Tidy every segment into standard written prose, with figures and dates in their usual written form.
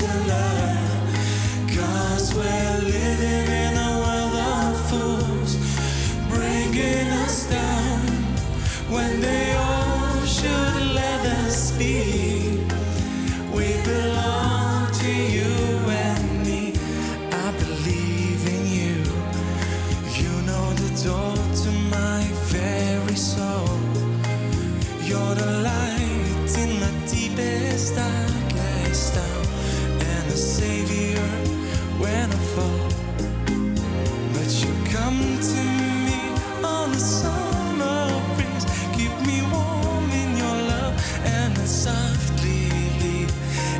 to learn, 'cause we're living in a world of fools, bringing us down when they all should let us be. We belong to you and me. I believe in you. You know the door to my very soul. You're the light in my deepest, darkest hour, and a savior when I fall. But you come to me on a summer breeze, keep me warm in your love, and I softly leave.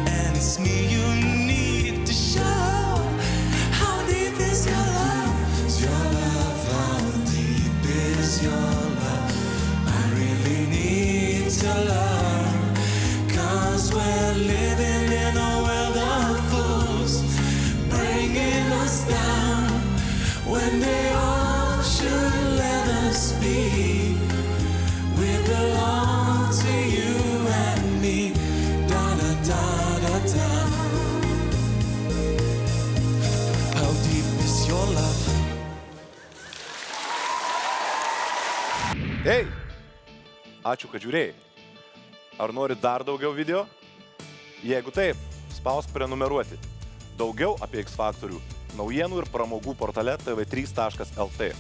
And it's me you need to show. How deep is your love? Your love, how deep is your love? I really need to learn, 'cause we're living in a world of fools, bringing us down when they all should let us be. We belong to you and me. Da da da da da. How deep is your love? Hei, ačiū, kad žiūrėjai. Ar nori dar daugiau video? Jeigu taip, spausk prenumeruoti. Daugiau apie X Faktorių naujienų ir pramogų portale tv3.lt.